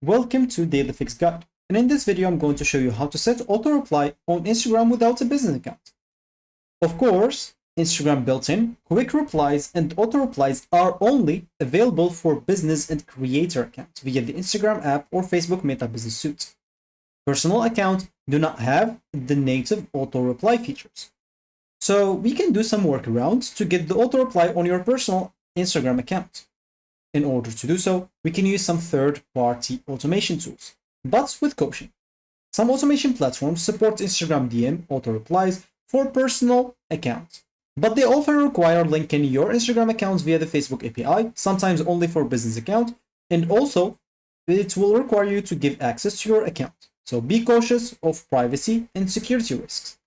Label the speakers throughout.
Speaker 1: Welcome to Daily Fix Guide, and in this video I'm going to show you how to set auto reply on Instagram without a business account. Of course, Instagram built-in quick replies and auto replies are only available for business and creator accounts via the Instagram app or Facebook Meta Business Suite. Personal accounts do not have the native auto reply features. So we can do some workarounds to get the auto reply on your personal Instagram account. In order to do so, we can use some third-party automation tools, but with caution. Some automation platforms support Instagram DM auto replies for personal accounts, but they often require linking your Instagram accounts via the Facebook API, sometimes only for business account, and also it will require you to give access to your account. So be cautious of privacy and security risks.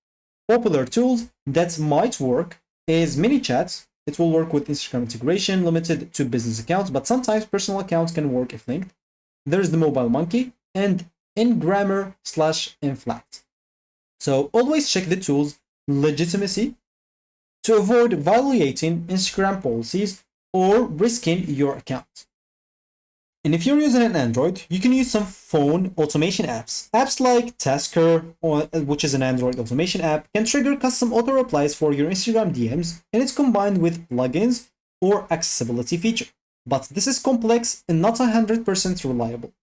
Speaker 1: Popular tools that might work is ManyChat. It will work with Instagram integration limited to business accounts, but sometimes personal accounts can work if linked. There's the Mobile Monkey and Ingrammer/Inflat. So always check the tool's legitimacy to avoid violating Instagram policies or risking your account. And if you're using an Android, you can use some phone automation apps. Apps like Tasker, which is an Android automation app, can trigger custom auto replies for your Instagram DMs, and it's combined with plugins or accessibility feature. But this is complex and not 100% reliable.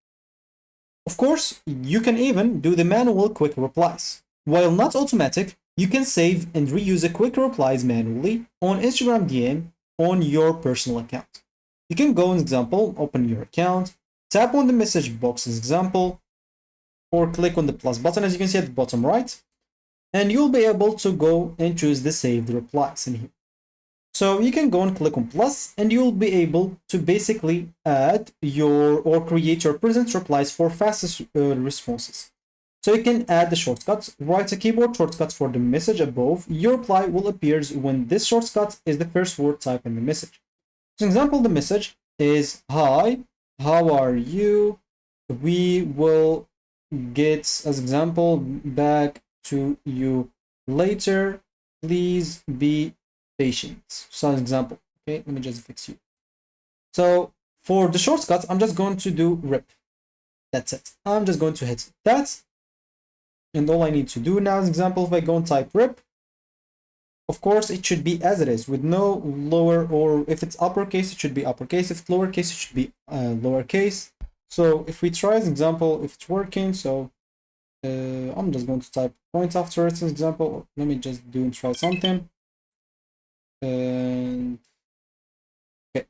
Speaker 1: Of course, you can even do the manual quick replies. While not automatic, you can save and reuse the quick replies manually on Instagram DM on your personal account. You can go, as example, open your account, tap on the message box as example, or click on the plus button as you can see at the bottom right, and you'll be able to go and choose the saved replies in here. So you can go and click on plus, and you'll be able to basically add your or create your present replies for fastest responses. So you can add the shortcuts, write a keyboard shortcut for the message above. Your reply will appear when this shortcut is the first word typed in the message. For example, the message is, "Hi, how are you? We will get, as example, back to you later. Please be patient." So, as example, okay, let me just fix you. So, for the shortcut, I'm just going to do rip. That's it. I'm just going to hit that. And all I need to do now, as example, if I go and type rip, of course, it should be as it is with no lower, or if it's uppercase, it should be uppercase. If it's lowercase, it should be lowercase. So if we try as example, if it's working, so I'm just going to type point after it as example. Let me just do and try something. And okay,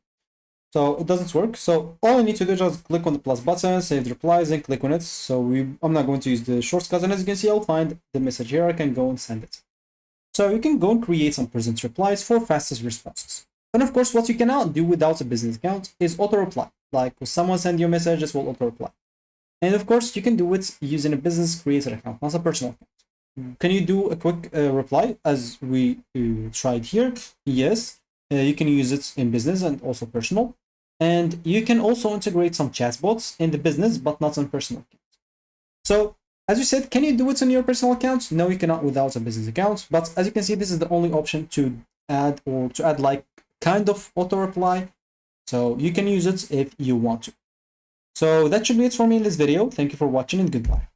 Speaker 1: so it doesn't work. So all I need to do is just click on the plus button, save the replies, and click on it. So I'm not going to use the shortcut, and as you can see, I'll find the message here. I can go and send it. So you can go and create some present replies for fastest responses. And of course, what you cannot do without a business account is auto reply. Like if someone sends you a message, it will auto reply. And of course, you can do it using a business creator account, not a personal account. Can you do a quick reply as we tried here? Yes, you can use it in business and also personal. And you can also integrate some chatbots in the business, but not on personal account. So as you said, can you do it on your personal account? No, you cannot without a business account. But as you can see, this is the only option to add like kind of auto reply. So you can use it if you want to. So that should be it for me in this video. Thank you for watching and goodbye.